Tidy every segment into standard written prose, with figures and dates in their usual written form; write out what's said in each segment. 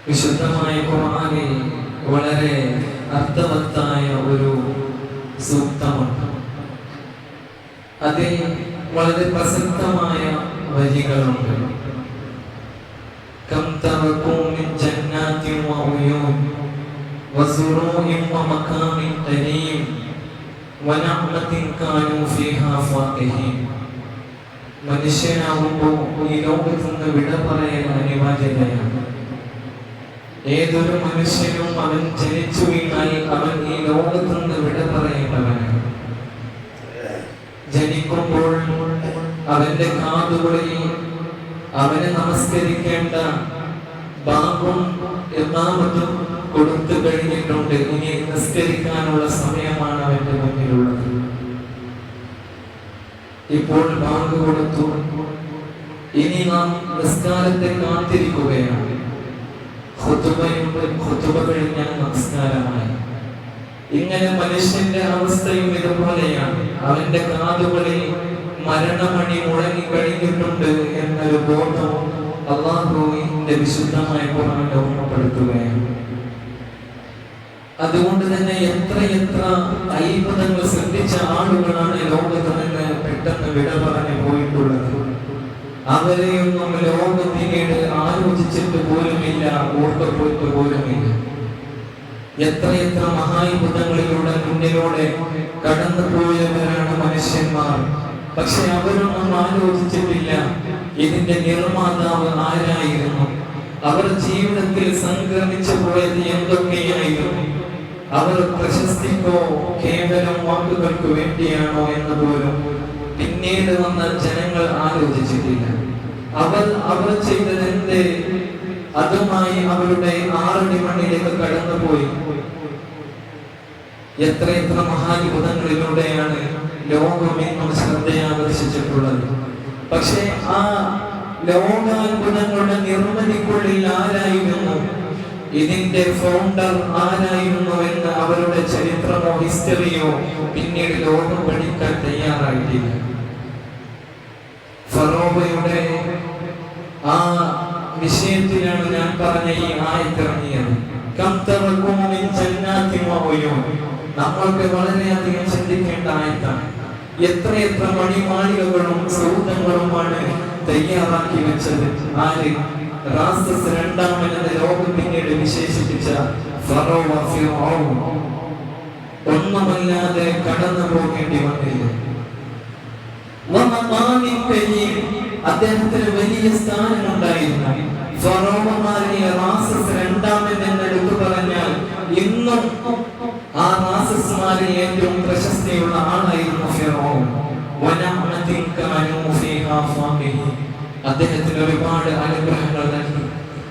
വിശുദ്ധമായ ഖുർആനിൽ വളരെ അർത്ഥവത്തായ ഒരു സൂക്തമുണ്ട്. അതിൽ വളരെ പ്രസക്തമായ വരികളുണ്ട്. കം തറകൂ മിൻ ജന്നാത്തിൻ വഉയൂൻ വസുറൂഇൻ വമഖാമിൻ കരീം വനഅമത്തിൻ കാനൂ ഫീഹാ ഫാഖിഹീൻ. മനുഷ്യനാകുമ്പോൾ ഈ ലോകത്ത് നിന്ന് വിട പറയാൻ അനിവാര്യതയാണ്. ഏതൊരു മനുഷ്യനും അവൻ ജനിച്ചു വീണാൽ അവൻ ഈ ലോകത്ത് നിന്ന് വിട പറയേണ്ടവനാണ്. ജനിക്കുമ്പോൾ അവന്റെ കാതുകളിൽ അവനെ നമസ്കരിക്കേണ്ട ബാബും ഇമാമത്തും കൊടുത്തു കഴിഞ്ഞിട്ടുണ്ട്. ഇനി നിസ്കരിക്കാനുള്ള സമയമാണ് അവന്റെ മുന്നിലുള്ളത്. ഇപ്പോൾ ബാങ്ക് കൊടുത്തു, ഇനി നാം നിസ്കാരത്തെ കാത്തിരിക്കുകയാണ്. ഖുതുബ കഴിഞ്ഞാൽ നമസ്കാരമായി. ഇങ്ങനെ മനുഷ്യന്റെ അവസ്ഥയും ഇതുപോലെയാണ്. അവന്റെ കാതുകളിൽ മരണമണി മുഴങ്ങി കഴിഞ്ഞിട്ടുണ്ട് എന്നൊരു ബോധം അല്ലാഹുവിന്റെ വിശുദ്ധമായ ഖുർആൻ ഓർമ്മപ്പെടുത്തുകയാണ്. അതുകൊണ്ട് തന്നെ എത്രയെത്ര അത്ഭുതങ്ങൾ ശ്രദ്ധിച്ച ആളുകളാണ് ലോകത്ത് നിന്ന് പെട്ടെന്ന് വിട പറഞ്ഞു പോയിട്ടുള്ളത്. അവരെയൊന്നും ലോകം പിന്നീട് ആലോചിച്ചിട്ട് പോലുമില്ല, ഓർക്കപ്പെട്ടു പോലുമില്ല. എത്രയെത്ര മഹാത്ഭുതങ്ങളിലൂടെ മുന്നിലൂടെ കടന്നു പോയവരാണ് മനുഷ്യന്മാർ. പക്ഷെ അവരൊന്നും ആലോചിച്ചിട്ടില്ല ഇതിന്റെ നിർമ്മാതാവ് ആരായിരുന്നു, അവർ ജീവിതത്തിൽ സംക്രമിച്ചു പോയത് എന്തൊക്കെയായിരുന്നു, അവർ പ്രശസ്തിക്കോ കേവലം വാക്കുകൾക്ക് വേണ്ടിയാണോ എന്ന് പോലും പിന്നീട് വന്ന ജനങ്ങൾ ആലോചിച്ചിട്ടില്ല. അവർ ചെയ്തത് എന്ത്, അതുമായി അവരുടെ ആറടി മണ്ണിലേക്ക് കടന്നുപോയി. എത്രയെത്ര മഹാത്ഭുതങ്ങളിലൂടെയാണ് ലോകം ഇന്നും ശ്രദ്ധയാകർഷിച്ചിട്ടുള്ളത്. പക്ഷെ ആ ലോകാത്ഭുതങ്ങളുടെ നിർമ്മിതിക്കുള്ളിൽ ആരായിരുന്നു, ഇതിന്റെ ഫൗണ്ടർ ആരായിരുന്നു എന്ന് അവരുടെ ചരിത്രമോ ഹിസ്റ്ററിയോ പിന്നീട് ലോകം പഠിക്കാൻ തയ്യാറായിട്ടില്ല. ഫറോവയുടെ ആ വിഷയത്തിലാണ് ഞാൻ പറഞ്ഞ ഈ ആയത്തിറങ്ങിയത്. നമ്മൾക്ക് വളരെയധികം ചിന്തിക്കേണ്ട ആയത്താണ്. എത്രയെത്ര മണിമാളികകളും സൗധങ്ങളുമാണ് തയ്യാറാക്കി വെച്ചത്. ആര്? റാസസ് രണ്ടാമനെന്ന് ലോകം പിന്നീട് വിശേഷിപ്പിച്ച ഫറോവ ഫിർഔൻ. ഒന്നുമല്ലാതെ കടന്നു പോകേണ്ടി വന്നില്ല. അദ്ദേഹത്തിന് വലിയ സ്ഥാനമുണ്ടായിരുന്നു. ഫറോവമാരിൽ റാസസ് രണ്ടാമൻ എന്നെടുത്തു പറഞ്ഞാൽ ഇന്നും ആ റാസസ്മാരിൽ ഏറ്റവും പ്രശസ്തിയുള്ള ആളായിരുന്നു ഫിർഔൻ. അദ്ദേഹത്തിന് ഒരുപാട് അനുഗ്രഹങ്ങൾ നൽകി.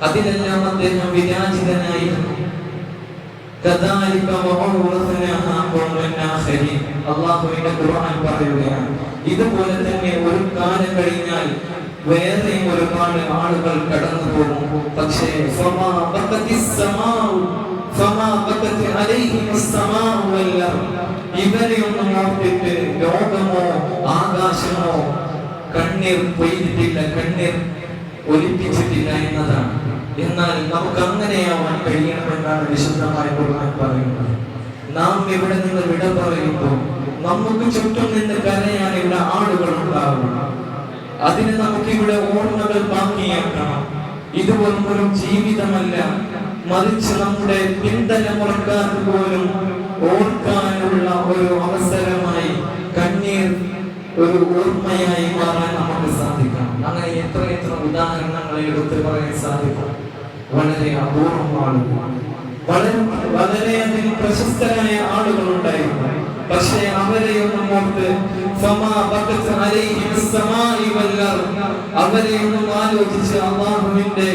അതിലെല്ലാം അദ്ദേഹം വിരാജിതനായിരുന്നു. അല്ലാഹുവിന്റെ ഖുർആൻ പറയുകയാണ്, ഇതുപോലെ തന്നെ ഒരു കാലം കഴിഞ്ഞാൽ വേറെയും ഒരുപാട് ആളുകൾ കടന്നു പോകും. പക്ഷേ ഇവരെയൊന്നും ഓർത്തിട്ട് ലോകമോ ആകാശമോ കണ്ണീർ പെയ്തിട്ടില്ല, കണ്ണീർ ഒലിപ്പിച്ചിട്ടില്ല എന്നതാണ്. എന്നാൽ നമുക്ക് അങ്ങനെയാവാൻ കഴിയണമെന്നാണ് വിശുദ്ധമായ ഖുർആൻ പറയുന്നത്. നാം ഇവിടെ നിന്ന് വിട പറയുമ്പോൾ നമുക്ക് ചുറ്റും നിന്ന് കരയാൻ ഇവിടെ ആളുകൾ ഉണ്ടാവും. അതിന് നമുക്കിവിടെ ഓർമ്മകൾ ബാക്കിയാക്കണം. ഇത് ഒരു ജീവിതമല്ല, മറിച്ച് നമ്മുടെ പിന്തലമുറക്കാർക്ക് പോലും ഓർക്കാനുള്ള ഒരു അവസരമായി കണ്ണീർ ഒരു ഓർമ്മയായി മാറാൻ നമുക്ക് സാധിക്കണം. അങ്ങനെ എത്രയെത്ര ഉദാഹരണങ്ങളെ എടുത്ത് പറയാൻ സാധിക്കും. വളരെ അപൂർവമാണ്. വളരെയധികം പ്രശസ്തരായ ആളുകൾ ഉണ്ടായിരുന്നു. പക്ഷേ അവരെയൊന്നും ഓർത്ത് അവരെയൊന്നും ആലോചിച്ച് അല്ലാഹുവിന്റെ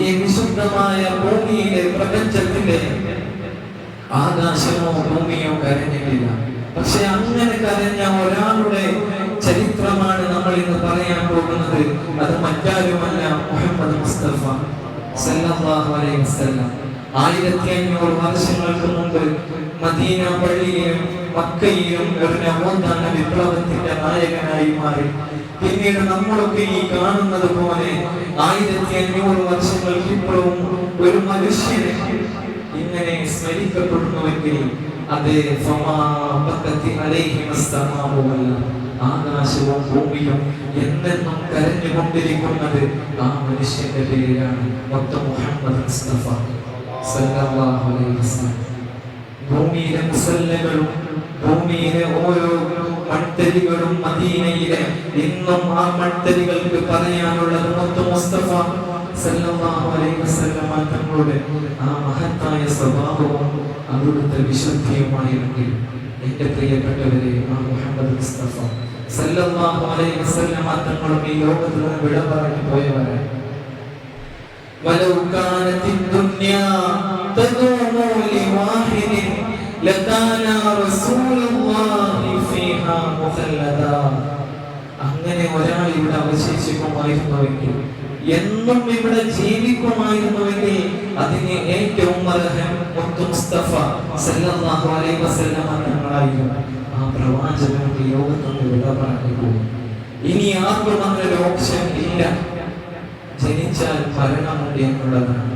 ഈ വിശുദ്ധമായ ഭൂമിയിലെ പ്രപഞ്ചത്തിലെ ആകാശമോ ഭൂമിയോ കരഞ്ഞിട്ടില്ല. പക്ഷെ അങ്ങനെ കരഞ്ഞ ഒരാളുടെ ചരിത്രമാണ് നമ്മൾ ഇന്ന് പറയാൻ പോകുന്നത്. അത് മറ്റാരുമല്ല, മുഹമ്മദ് മുസ്തഫ സല്ലല്ലാഹു അലൈഹി വസല്ലം. 1500 വർഷങ്ങൾക്ക് മുമ്പ് മദീന പള്ളിയിലും മക്കയിലും ഒരു നവോത്ഥാന വിപ്ലവത്തിന്റെ നായകനായി മാറി. പിന്നീട് നമ്മളൊക്കെ ഈ കാണുന്നത് പോലെ 1500 വർഷങ്ങൾക്ക് ഇപ്പുറവും ഒരു മനുഷ്യനെ ഇങ്ങനെ സ്മരിക്കപ്പെടുന്നുവെങ്കിൽ അത് ആകാശവും ഭൂമിയും എന്നെന്നും കരഞ്ഞുകൊണ്ടിരിക്കുന്നത് ആ മനുഷ്യന്റെ പേരാണ് മുഹമ്മദ് മുസ്തഫ സല്ലല്ലാഹു അലൈഹി വസല്ലം. ഭൂമിയിലെ മുസല്ലകളും ഭൂമിയിലെ ഓരോ മൺതരികളും മദീനയിലെ ഇന്നും ആ മൺതരികൾക്ക് പറയാനുള്ളത് മുസ്തഫ സല്ലല്ലാഹു അലൈഹി വസല്ലം തങ്ങളുടെ ആ മഹത്തായ സ്വഭാവവും അവിടുത്തെ വിശുദ്ധിയുമായിരുന്നെങ്കിൽ എന്റെ പ്രിയപ്പെട്ടവരെ ആ മുഹമ്മദ് മുസ്തഫ സല്ലല്ലാഹു അലൈഹി വസല്ലം തങ്ങളും ഈ ലോകത്തിൽ നിന്ന് വിട പറഞ്ഞു പോയവരാണ്. ولو كانت الدنيا تدوم لواحد لكان رسول الله فيها مخلدا. അങ്ങനെ ഒരാൾ ഇവിടെ അവശേഷിക്കുമായിരുന്നുവെങ്കിൽ, എന്നും ഇവിടെ ജീവിക്കുമായിരുന്നുവെങ്കിൽ അതിന് ഏറ്റവും അർഹൻ മുസ്തഫ സല്ലല്ലാഹു അലൈഹി വസല്ലം തങ്ങളായിരുന്നു. ആ പ്രവാചകൻ ഈ ലോകത്ത് നിന്ന് വിട പറഞ്ഞു പോകും. ഇനി ആർക്കും അങ്ങനെ ഓപ്ഷൻ ഇല്ല. ജനിച്ചാൽ മരണമുണ്ട് എന്നുള്ളതാണ്.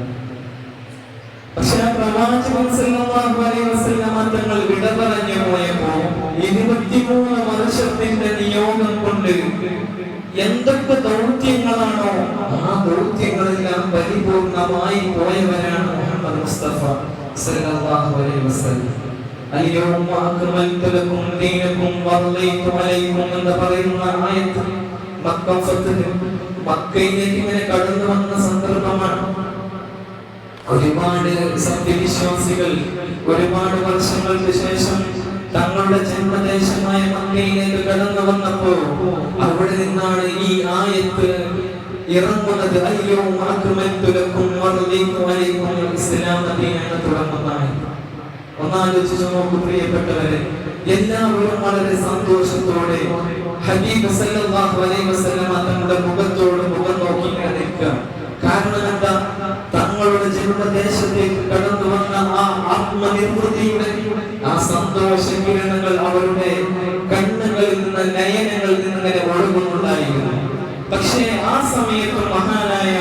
പക്ഷെ ആ പ്രവാചകൻ സല്ലല്ലാഹു അലൈഹി വസല്ലം തങ്ങൾ വിട പറഞ്ഞു പോയപ്പോൾ 23 വർഷത്തിന്റെ നിയോഗം കൊണ്ട് എന്തൊക്കെ ദൗത്യങ്ങളാണോ ആ ദൗത്യങ്ങളെല്ലാം പരിപൂർണമായി പോയവരാണ് മുഹമ്മദ് മുസ്തഫ സല്ലല്ലാഹു അലൈഹി വസല്ലം. അൽയൗമ അക്മൽതു ലക്കും ദീനക്കും വറളൈതു അലൈക്കും എന്ന് പറയുന്ന ആയത്ത് മക്കയിലേക്ക് ഇങ്ങനെ കടന്നു വന്ന സന്ദർഭമാണ്. ഒരുപാട് സത്യവിശ്വാസികൾ ഒരുപാട് വർഷങ്ങൾക്ക് ശേഷം തങ്ങളുടെ ജന്മദേശമായ മക്കയിലേക്ക് കടന്നു വന്നപ്പോൾ അവിടെ നിന്നാണ് ഈ ആയത്ത് ഇറങ്ങുന്നത്. അൽയൗമ അക്മൽതു ലക്കും വറളൈതു അലൈക്കും ഇസ്ലാം ദീനാണ് തുടങ്ങുന്നത്. ഒന്നാലോചിച്ചു നോക്കൂ പ്രിയപ്പെട്ടവരെ, എല്ലാവരും വളരെ സന്തോഷത്തോടെ ഹബീബ് സല്ലല്ലാഹു അലൈഹി വസല്ലം തങ്ങളുടെ മുഖത്തോട് മുഖം നോക്കി നിൽക്കുക. കാരണം എന്താ? തങ്ങളുടെ ജന്മദേശത്തേക്ക് കടന്നു വന്ന ആ ആത്മനിർവൃതിയുടെ ആ സന്തോഷ കിരണങ്ങൾ അവരുടെ കണ്ണുകളിൽ നിന്ന് നയനങ്ങളിൽ നിന്ന് ഇങ്ങനെ ഒഴുകുന്നുണ്ടായിരുന്നു. പക്ഷേ ആ സമയത്ത് മഹാനായ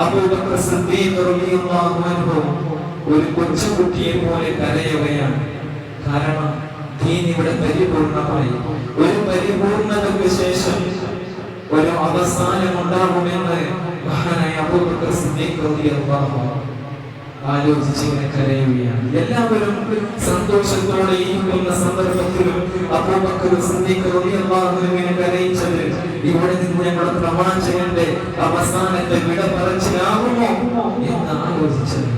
അബൂബക്കർ സിദ്ദീഖ് റളിയല്ലാഹു അൻഹു ഒരു കൊച്ചുകുട്ടിയെ പോലെ കരയുകയാണ്. കാരണം ദീൻ ഇവിടെ പരിപൂർണമായി. ഒരു പരിപൂർണതയ്ക്ക് ശേഷം ഒരു അവസാനം ഉണ്ടാകുമെന്ന് മഹാനായ അബൂബക്കർ സിദ്ദീഖ് റളിയല്ലാഹു അൻഹു ആലോചിച്ച് ഇങ്ങനെ കരയുകയാണ്. എല്ലാവരും സന്തോഷത്തോടെ ഇരിക്കുന്ന സന്ദർഭത്തിലും അബൂബക്കർ സിദ്ദീഖ് റളിയല്ലാഹു അൻഹു ഇങ്ങനെ കരയിച്ചത് ഇവിടെ നിന്ന് ഞങ്ങളുടെ പ്രവാചകന്റെ അവസാനത്തെ വിട പറച്ചിലാകുമോ എന്ന് ആലോചിച്ചത്.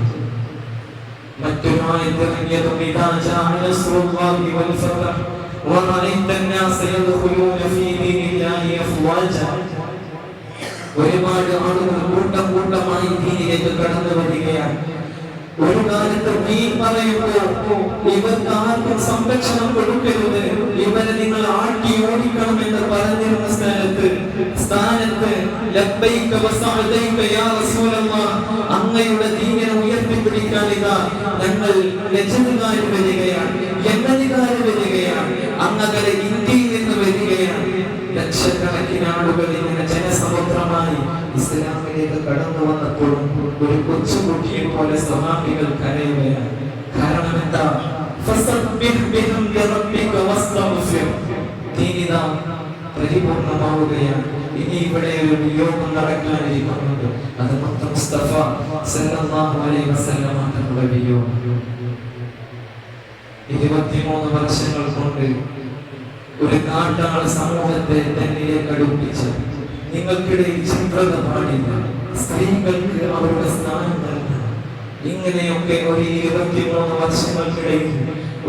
മറ്റൊരു ആയത്ത് ഇറങ്ങിയതും ഇദാ ജാഅ നസ്റുല്ലാഹി വൽ ഫതഹ് വറഅയ്ത അന്നാസ യദ്ഖുലൂന ഫീ ദീനില്ലാഹി അഫ്വാജ. ഒരുപാട് ആളുകൾ കൂട്ടം കൂട്ടമായി ദീനിലേക്ക് കടന്നു വരികയാണ്. ഒരു കാലത്ത് ദീൻ പറയുമ്പോൾ ഇവർക്ക് ആർക്കും സംരക്ഷണം കൊടുക്കരുത്, ഇവരെ നിങ്ങൾ ആട്ടി ഓടിക്കണം എന്ന് പറഞ്ഞിരുന്ന സ്ഥാനത്ത് ലബ്ബൈക വസഅദൈക യാ റസൂലല്ലാഹ്, അങ്ങയുടെ ദീനിനെ ഉയർത്തിപ്പിടിക്കാൻ ഇതാ ഞങ്ങൾ ലജ്ജുകാർ വരികയാണ്, യമനികാർ വരികയാണ്, അങ്ങകലെ ഇന്ത്യയിൽ നിന്ന് വരികയാണ്. ലക്ഷക്കണക്കിന് ആളുകൾ ഇങ്ങനെ ജനസമുദ്രമായി ഇസ്ലാമിലേക്ക് കടന്നു വന്നപ്പോഴും ഒരു കൊച്ചുകുട്ടിയെ പോലെ സ്വഹാബികൾ കരയുകയാണ്. കാരണം എന്താ? പരിപൂർണമാവുകയാണ്. ഇനി ഇവിടെ ഒരു നിയോഗം നടക്കാനിരിക്കുന്നുണ്ട്. അത് മുസ്തഫ സല്ലല്ലാഹു അലൈഹി വസല്ലം തങ്ങളുടെ നിയോഗം. 23 വർഷങ്ങൾ കൊണ്ട് ഒരു കാട്ടാള സമൂഹത്തെ തന്നിലേക്ക് അടുപ്പിച്ച് നിങ്ങൾക്കിടയിൽ ചിത്രത പാടില്ല, സ്ത്രീകൾക്ക് അവരുടെ സ്ഥാനം നൽകണം. ഇങ്ങനെയൊക്കെ ഒരു 23 വർഷങ്ങൾക്കിടയിൽ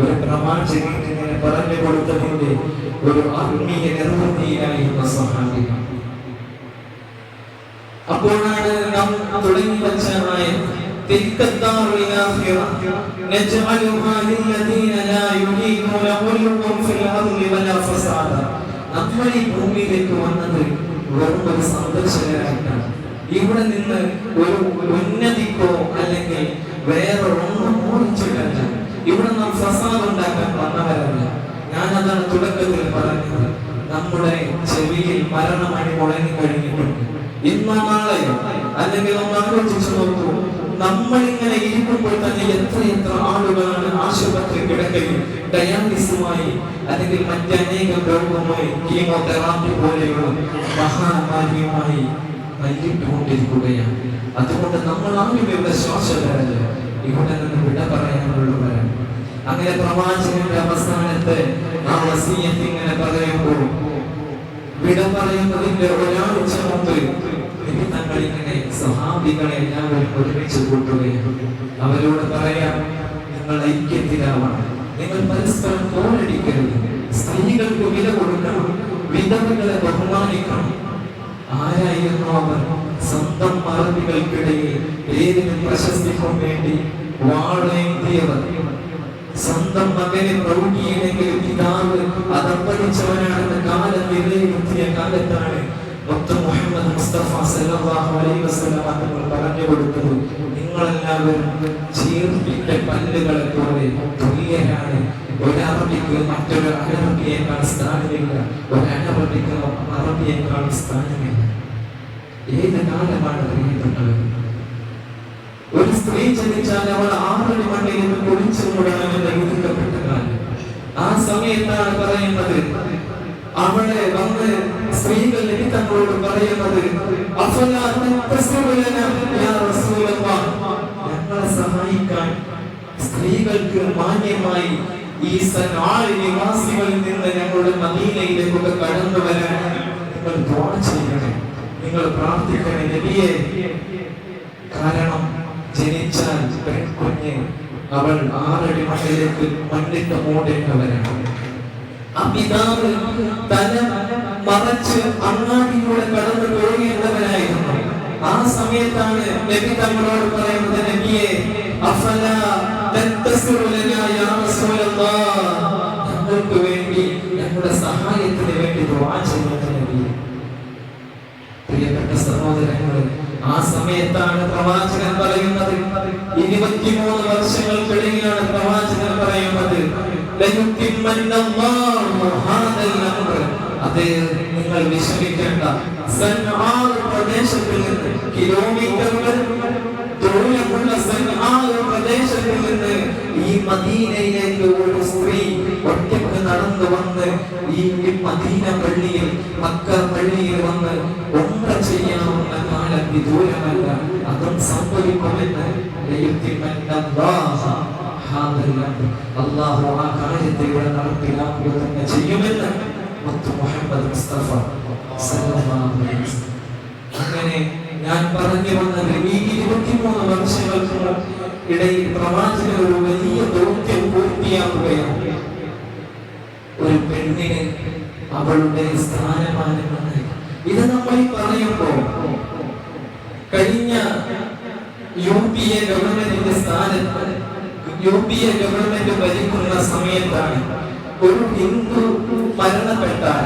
ഒരു പ്രവാചകൻ ഇങ്ങനെ പറഞ്ഞു കൊടുത്തതിന്റെ ഒരു ആത്മീയ നിർവൃത്തിയിലായിരുന്ന സ്വഹാബികൾ. അപ്പോഴാണ് നാം തുടങ്ങി വെച്ച ആയത്ത് تلك الدار الآخرة نجعلها للذين لا يريدون علوا في الأرض ولا فسادا. നമ്മൾ ഈ ഭൂമിയിലേക്ക് വന്നത് വെറും ഒരു സന്ദർശകരായിട്ടാണ്. ഇവിടെ നിന്ന് ഒരു ഉന്നതിക്കോ അല്ലെങ്കിൽ വേറെ ഒന്നും മോഹിച്ചിട്ടല്ല. ഇവിടെ നാം ഫസാദ് ഉണ്ടാക്കാൻ വന്നവരല്ല. ഞാനതാണ് തുടക്കത്തിൽ പറഞ്ഞത്. നമ്മുടെ ചെവിയിൽ മരണമണി മുഴങ്ങി കഴിഞ്ഞിട്ടുണ്ട്. ഇന്നോ നാളെയോ അല്ലെങ്കിൽ ഒന്ന് ആലോചിച്ചു നോക്കൂ, നമ്മളിങ്ങനെ ഇരിക്കുമ്പോൾ തന്നെ എത്ര ആളുകളാണ് ആശുപത്രി കിടക്കയിൽ ഡയാലിസുമായി അല്ലെങ്കിൽ മറ്റനേകം രോഗവുമായി കീമോതെറാപ്പി പോലെയുള്ള മഹാമാരിയുമായി മല്ലിട്ടുകൊണ്ടിരിക്കുകയാണ്. അതുകൊണ്ട് നമ്മൾ ആരും ഇവിടെ ശ്വാസകരല്ല, ഇവിടെ നിന്ന് വിട പറയാനുള്ളവരാണ്. അങ്ങനെ പ്രവാചകന്റെ അവസാനത്തെ ആ വസിയത്ത് ഇങ്ങനെ പറയുമ്പോൾ വിട പറയുന്നതിന്റെ ഒരാഴ്ച മുമ്പ് തങ്ങൾ ഇങ്ങനെ സ്വഹാബികളെ എല്ലാവരും ഒരുമിച്ച് കൂട്ടുകയും അവരോട് പറയാം, നിങ്ങൾ ഐക്യത്തിലാവണം, നിങ്ങൾ പരസ്പരം പോരടിക്കരുത്, സ്ത്രീകൾക്ക് വില കൊടുക്കണം, വിധവകളെ ബഹുമാനിക്കണം. ആരായിരുന്നു അവർ? സ്വന്തം അറബികൾക്കിടയിൽ ഏതിനും പ്രശസ്തിക്കും വേണ്ടി വാളേന്തിയവർ. സ്വന്തം മകനെ പ്രൗഢിയില്ലെങ്കിൽ പിതാവ് അതപ്പതിച്ചവനാണെന്ന് കാലം വിലയിരുത്തിയ കാലത്താണ് മുഹമ്മദ് മുസ്തഫ സല്ലല്ലാഹു അലൈഹി വസല്ലം തങ്ങൾ പറഞ്ഞു കൊടുത്തത്, നിങ്ങളെല്ലാവരും ചീർപ്പിട്ട പല്ലുകളെ പോലെ തുല്യരാണ്. ഒരറബിക്ക് മറ്റൊരു അറബിയേക്കാൾ സ്ഥാനമില്ല, ഒരറബിക്ക് അറബിയേക്കാൾ സ്ഥാനമില്ല. ഏത് കാലമാണ് പ്രിയപ്പെട്ടത്? ഒരു സ്ത്രീ ജനിച്ചാൽ അവൾ 6 മണ്ണിൽ നിന്ന് കുളിച്ചു മൂടണമെന്ന് വിധിക്കപ്പെട്ട കാലം. ആ സമയത്താണ് പറയുന്നത്, അവളെ വന്ന് സ്ത്രീകൾ നബി തങ്ങളോട് പറയുന്നത്, ഞങ്ങളെ സഹായിക്കാൻ സ്ത്രീകൾക്ക് മാന്യമായി ഈ നിവാസികളിൽ നിന്ന് ഞങ്ങളുടെ മദീനയിലേക്കൊക്കെ കടന്നു വരാൻ നിങ്ങൾ ദുആ ചെയ്യണേ, നിങ്ങൾ പ്രാർത്ഥിക്കണേ നബിയെ. കാരണം ജനിച്ചാൽ പെൺകുഞ്ഞ് അവൾ 6 അടി മണ്ണിലേക്ക് മണ്ണിട്ട് മൂടേണ്ടവരാണ്. ആ പിതാവ് തല മറച്ച് അങ്ങാടിയിലൂടെ കടന്നു പോകേണ്ടവരായിരുന്നു. ആ സമയത്താണ് നബി തങ്ങളോട് പറയുന്നത്, നബിയെ അഫലാ തൻതസിറു ലനാ യാ റസൂലല്ലാഹ്, ഞങ്ങൾക്ക് വേണ്ടി ഞങ്ങളുടെ സഹായത്തിന് വേണ്ടി ദുആ ചെയ്യുന്നത് നബിയെ. പ്രിയപ്പെട്ട സഹോദരങ്ങളെ, ആ സമയത്താണ് പ്രവാചകൻ പറയുന്നത്, 23 വർഷങ്ങൾക്കിടയിലാണ് പ്രവാചകൻ പറയുന്നത്, അതെ, നിങ്ങൾ വിശ്വസിക്കേണ്ട, സൻആർ പ്രദേശത്തിൽ നിന്ന് കിലോമീറ്ററുകൾ ദൂരമുള്ള സൻആർ പ്രദേശത്തിൽ നിന്ന് ഈ മദീനയിലേക്ക് ഒരു സ്ത്രീ ഒറ്റയ്ക്ക് നടന്നു വന്ന് ഈ മദീന പള്ളിയിൽ, മക്ക പള്ളിയിൽ വന്ന് ഉംറ ചെയ്യാവുന്ന കാലം വിദൂരമല്ല. അതും സംഭവിക്കുമെന്ന് അല്ലാഹു ആ കാര്യത്തെ ഇവിടെ നടപ്പിലാക്കുക തന്നെ ചെയ്യുമെന്ന് മുഹമ്മദ് മുസ്തഫ സല്ലല്ലാഹു അലൈഹി വസല്ലം. അങ്ങനെ ഞാൻ പറഞ്ഞു വന്നത്, ഈ 23 വർഷങ്ങൾക്ക് ഇടയിൽ പ്രവാചകൻ ഒരു വലിയ ദൗത്യം പൂർത്തിയാക്കുകയാണ്. ഒരു പെണ്ണിന് അവളുടെ സ്ഥാനമാനമാണ്. ഇത് നമ്മൾ പറയുമ്പോൾ കഴിഞ്ഞ യൂപിഎ ഗവൺമെന്റിന്റെ സ്ഥാനത്ത്, യൂപിഎ ഗവൺമെന്റ് ഭരിക്കുന്ന സമയത്താണ് ഒരു ഹിന്ദു മരണപ്പെട്ടാൽ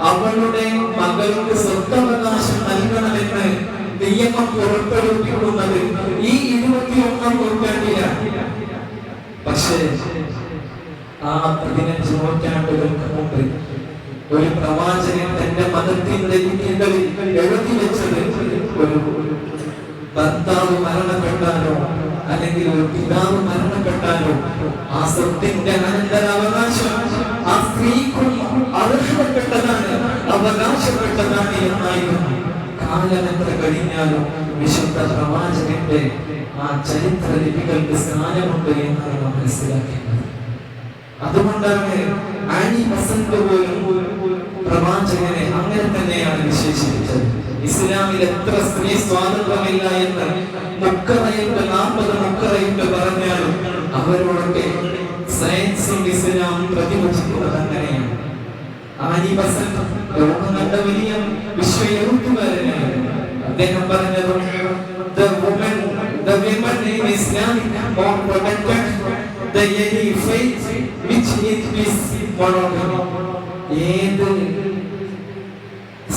അവളുടെ മകൾക്ക് സ്വത്തവകാശം നൽകണമെന്ന് നിയമം പുറപ്പെടുവിക്കുന്നത് ഈ 21ാം നൂറ്റാണ്ടിലാണ്. പക്ഷേ ആ 15 നൂറ്റാണ്ടുകൾക്ക് മുമ്പ് ഒരു പ്രവാചകൻ തന്റെ മതത്തിന്റെ ലിപികളിൽ എഴുതി വെച്ചത്, ഒരു ഭർത്താവ് മരണപ്പെട്ടാലോ അല്ലെങ്കിൽ ഒരു പിതാവ് മരണപ്പെട്ടാലോ ആ സ്വത്തിന്റെ അനന്തരാവകാശം ആ സ്ത്രീക്കും അർഹതപ്പെട്ടതാണ്, അവകാശപ്പെട്ടതാണ് എന്നായിരുന്നു. കാലം എത്ര കഴിഞ്ഞാലും വിശുദ്ധ പ്രവാചകന്റെ ആ ചരിത്ര ലിപികൾക്ക് സ്ഥാനമുണ്ട് എന്നാണ് നാം മനസ്സിലാക്കേണ്ടത്. അതുകൊണ്ടാണ് ആനി ബസന്റ് പോലും പ്രവാചകനെ അങ്ങനെ തന്നെയാണ് വിശേഷിപ്പിച്ചത്. ഇസ്ലാമിൽ എത്ര സ്ത്രീ സ്വാതന്ത്ര്യമില്ല എന്ന് 40 മുക്കറയിട്ട് പറഞ്ഞാലും അവരോടൊക്കെ സയൻസും ഇസ്ലാം പ്രതിവചിക്കുന്നത് അങ്ങനെയാണ്. ആനി ബസന്റ് ലോകം കണ്ട വലിയ വിശ്വയെഴുത്തുകാരനാണ്. അദ്ദേഹം പറഞ്ഞത്, the women in Islam are protected the any faith which it is monogamy. ഏത്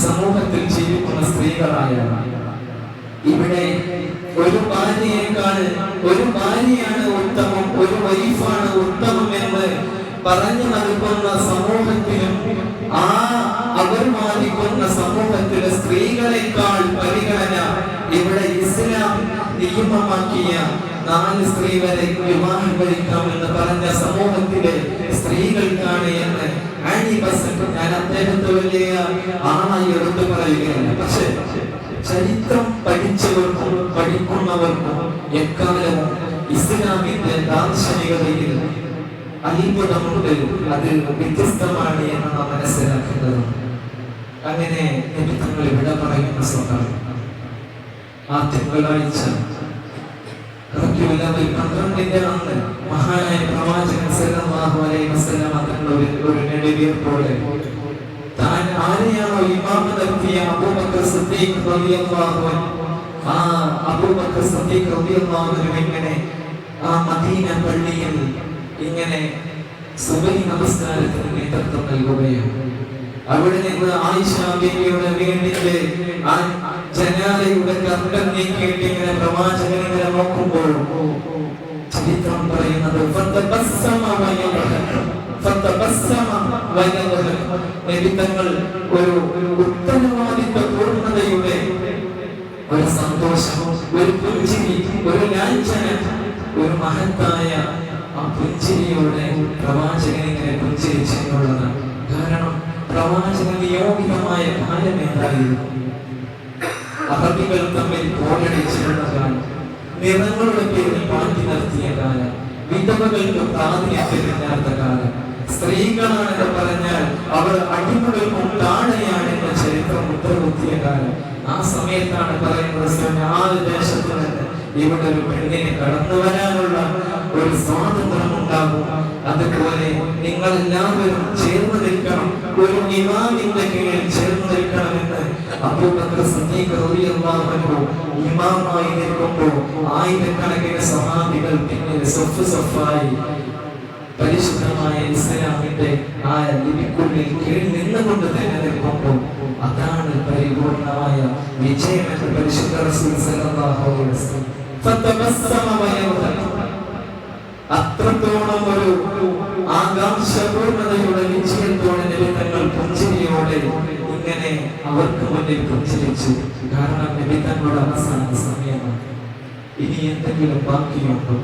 സമൂഹത്തിൽ ജീവിക്കുന്ന സ്ത്രീകളായാണ് ഇവിടെ ഒരു ഭാര്യയാണ് ഉത്തമം, ഒരു വൈഫാണ് ഉത്തമം എന്ന് പറഞ്ഞു നൽകുന്ന സമൂഹത്തിലും ആ അവർ മാനിക്കുന്ന സമൂഹത്തിലെ സ്ത്രീകളെക്കാൾ പരിഗണന ഇവിടെ ഇസ്ലാം നിയമമാക്കിയ 4 സ്ത്രീ വരെ വിവാഹം കഴിക്കാമെന്ന് പറഞ്ഞ സമൂഹത്തിലെ സ്ത്രീകൾക്കാണ് എന്ന് ആനി ബസന്റ്, ഞാൻ അദ്ദേഹത്തെ വലിയ ആളായി എടുത്തു പറയുകയാണ്. പക്ഷെ ചരിത്രം പഠിച്ചവർക്കും പഠിക്കുന്നവർക്കും എക്കാലവും ഇസ്ലാമിന്റെ ദാർശനികതയിൽ അത്ഭുതമുണ്ട്, അത് വ്യത്യസ്തമാണ് എന്ന് നാം മനസ്സിലാക്കുന്നത്. അങ്ങനെ നിമിത്തങ്ങൾ ഇവിടെ പറയുന്ന സ്വന്തം ആ തിങ്കളാഴ്ച 12-ന്റെ അന്ന് മഹാനായ പ്രവാചകൻ സല്ലല്ലാഹു അലൈഹി വസല്ലം തങ്ങൾ ഒരു നെടുവീർപ്പോടെ താൻ ആരെയാണോ ഇമാമ നിർത്തിയ അബൂബക്കർ സിദ്ദീഖ് റളിയല്ലാഹു അൻഹു, ആ അബൂബക്കർ സിദ്ദീഖ് റളിയല്ലാഹു അൻഹു ഇങ്ങനെ ആ മദീന പള്ളിയിൽ ഇങ്ങനെ സുബഹി നമസ്കാരത്തിന് നേതൃത്വം നൽകുകയാണ്. അവിടെ നിന്ന് ആയിഷ ബീവിയുടെ വീടിന്റെ ആ ജനാലയുടെ കർട്ടൻ നീക്കിയിട്ട് ഇങ്ങനെ പ്രവാചകൻ ഇങ്ങനെ നോക്കുമ്പോൾ ചരിത്രം പറയുന്നത് തങ്ങൾ ഒരു ഉത്തരവാദിത്വ പൂർണ്ണതയുടെ ഒരു സന്തോഷവും ഒരു പുഞ്ചിരി, ഒരു ലാഞ്ചനം, ഒരു മഹത്തായ ആ പുഞ്ചിരിയോടെ പ്രവാചകൻ ഇങ്ങനെ പുഞ്ചിരിച്ചെന്നുള്ളതാണ്. കാരണം പ്രവാചകൻ യോഗ്യമായ കാലം എന്തായിരുന്നു? അറബികൾ തമ്മിൽ പോരടിച്ചിരുന്ന കാലം, നിറങ്ങളുടെ പേരിൽ മാറ്റി നിർത്തിയ കാലം, വിധവകൾക്ക് പ്രാതിനിധ്യമില്ലാത്ത കാലം, സ്ത്രീകളാണെന്ന് പറഞ്ഞാൽ അവർ അടിമകൾക്കും താഴെയാണെന്ന ചരിത്രം മുദ്രകുത്തിയ കാലം. ആ സമയത്താണ് പറയുന്നത് ആ ദേശത്ത് നിന്ന് ഇവിടെ ഒരു പെണ്ണിനെ കടന്നു വരാനുള്ള ഒരു സ്വാതന്ത്ര്യം ഉണ്ടാകും. അതുപോലെ നിങ്ങൾ എല്ലാവരും ചേർന്ന് നിൽക്കണം, ഒരു ഇമാമിന്റെ കീഴിൽ ചേർന്ന് നിൽക്കണമെന്ന് അബൂബക്കർ സിദ്ദീഖ് റളിയല്ലാഹു അൻഹു ഇമാമായി നിൽക്കുമ്പോൾ ആയിരക്കണക്കിന് സഹാബികൾ പിന്നിൽ സഫായി പരിശുദ്ധമായ ഇസ്ലാമിന്റെ ആ ലിപിക്കുള്ളിൽ കീഴിൽ നിന്നുകൊണ്ട് തന്നെ നിൽക്കുമ്പോൾ അതാണ് പരിപൂർണമായ വിജയം എന്ന് പരിശുദ്ധ റസൂൽ സല്ലല്ലാഹു അലൈഹി വസല്ലം അത്രത്തോളം ഒരു ആകാംക്ഷപൂർണതയുടെ വിജയത്തോടെ നിമിത്തങ്ങൾ പുഞ്ചിരിയോടെ ഇങ്ങനെ അവർക്ക് മുന്നിൽ പുഞ്ചിരിച്ചു. കാരണം നിമിത്തങ്ങളുടെ അവസാന സമയമാണ്. ഇനി എന്തെങ്കിലും ബാക്കിയുണ്ടോ?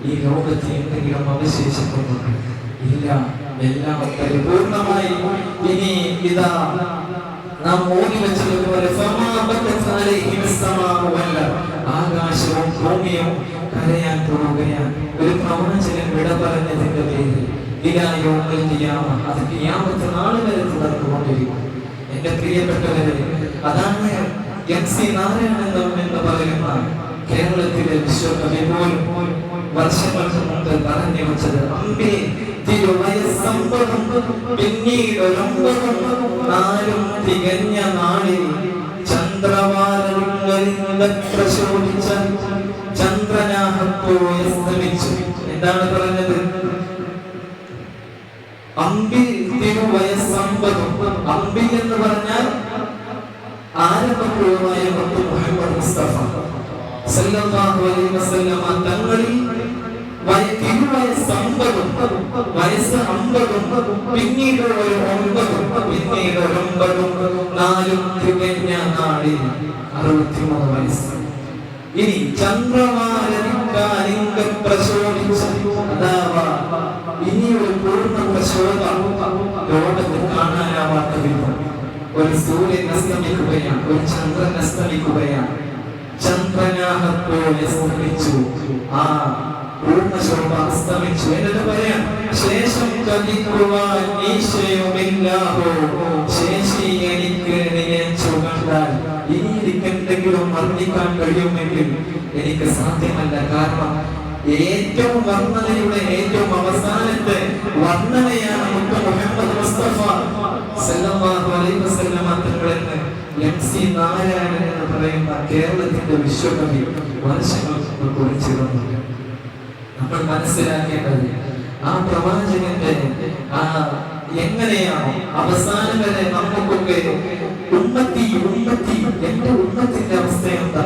ഈ ലോകത്ത് എന്തെങ്കിലും അവശേഷിക്കുന്നുണ്ടോ? ഇല്ല, എല്ലാം പരിപൂർണമായി. ഇനി ഇതാ നാം ഓടി വെച്ചതുപോലെ ആകാശവും ഭൂമിയും കരയാൻ പോവുകയാണ്. ഒരു പ്രവാചകൻ വിട പറഞ്ഞതിന്റെ പേരിൽ അത് ഖിയാമത്ത് നാൾ വരെ തുടർന്നുകൊണ്ടിരിക്കും. എന്റെ പ്രിയപ്പെട്ടവരെ, അതാണ് MC നാരായണൻ എന്ന് പറയുന്ന കേരളത്തിലെ വിശ്വകവി പോലും വർഷങ്ങൾക്ക് മുമ്പ് പറഞ്ഞു വെച്ചത് അമ്പേ തിരുവയസ്സമ്പതും പിന്നീടൊരമ്പതും നാലും തികഞ്ഞ നാളിൽ ചന്ദ്രവാരശോഭിച്ച ചന്ദ്രനാഹത്തോയസ്തമിച്ചു. എന്താണ് പറഞ്ഞത്? അമ്പി തിരുവയസ്സമ്പതും. അമ്പി എന്ന് പറഞ്ഞാൽ ആരംഭപൂർവമായ മുഹമ്മദ് മുസ്തഫ സല്ലല്ലാഹു അലൈഹി വസല്ലം തങ്ങളിൽ തിരുവയസ്സമ്പതും വയസ്സ് 50 പിന്നീട് ഒരു 9 പിന്നീട് 9 നാലും തികഞ്ഞ നാളിൽ 63 വയസ്സ്. ഇനി ചന്ദ്രവാരലിംഗ പ്രശോഭിച്ച അഥവാ ഇനി ഒരു പൂർണ്ണ പ്രശോഭ ലോകത്ത് കാണാനാവാത്ത വിധം ഒരു സൂര്യൻ അസ്തമിക്കുകയാണ്, ഒരു ചന്ദ്രൻ അസ്തമിക്കുകയാണ്. ചന്ദ്രനാഹത്തോടെ സ്തമിച്ചു, ആ പൂർണ്ണശോഭ അസ്തമിച്ചു. എന്നിട്ട് പറയാം, ശേഷം കലിക്കുവാൻ ഈശയുമില്ലാഹോ, ശേഷി എനിക്ക് നിയച്ചു കണ്ടാൽ ഇനി എനിക്ക് എന്തെങ്കിലും വർണ്ണിക്കാൻ കഴിയുമെങ്കിൽ എനിക്ക് സാധ്യമല്ല. കാരണം ഏറ്റവും വർണ്ണനയുടെ ഏറ്റവും അവസാനത്തെ വർണ്ണനയാണ് മുഹമ്മദ് മുസ്തഫ സല്ലല്ലാഹു അലൈഹി വസല്ലം തങ്ങളെന്ന് MC നാരായണൻ എന്ന് പറയുന്ന കേരളത്തിന്റെ വിശ്വകവി വർഷങ്ങൾക്ക് കുറിച്ചിരുന്നു. നമ്മൾ മനസ്സിലാക്കേണ്ടത് ആ പ്രവാചകന്റെ എങ്ങനെയാണോ അവസാനം വരെ നമുക്കൊക്കെ ഉമ്മത്തി എന്റെ ഉമ്മത്തിന്റെ അവസ്ഥ എന്താ,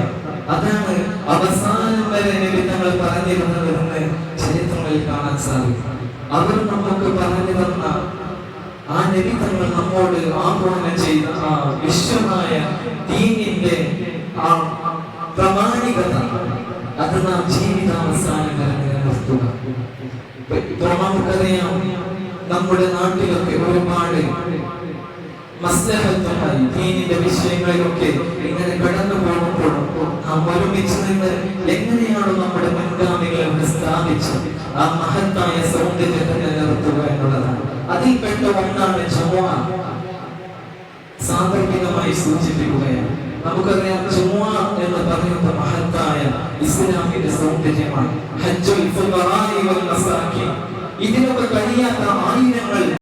അതാണ് അവസാനം വരെ നബിതങ്ങൾ പറഞ്ഞിരുന്നതെന്ന് ചരിത്രങ്ങളിൽ കാണാൻ സാധിക്കും. അവർ നമുക്ക് പറഞ്ഞു തന്ന ആ നബിതങ്ങൾ നമ്മോട് ആഹ്വാനം ചെയ്ത ആ വിശ്വമായ ദീനിന്റെ ആ പ്രാമാണികത അത് നാം ജീവിതാവസാനം വരെ നിലനിർത്തുക. ഇപ്പോൾ നമുക്കറിയാം, നമ്മുടെ നാട്ടിലൊക്കെ ഒരുപാട് മസ്ലഹത്തുമായി ദീനിന്റെ വിഷയങ്ങളിലൊക്കെ ഇങ്ങനെ കടന്നു പോകുമ്പോഴും നാം ഒരുമിച്ച് നിന്ന് എങ്ങനെയാണോ നമ്മുടെ മുൻഗാമികളെ സ്ഥാപിച്ച് ആ മഹത്തായ സൗന്ദര്യത്തെ നിലനിർത്തുക എന്നുള്ളതാണ്. അതിൽപ്പെട്ട ഒന്നാണ് ജുമുഅ. സാന്ദർഭികമായി സൂചിപ്പിക്കുകയാണ്. നമുക്കറിയാം, ജുമുഅ എന്ന് പറയുന്ന മഹത്തായ ഇസ്ലാമിന്റെ സൗന്ദര്യമാണ്. ഹജ്ജുൽ ഫുഖറാഇ വൽ മസാകിൻ. ഇതിനൊക്കെ കഴിയാത്ത ആയിരങ്ങൾ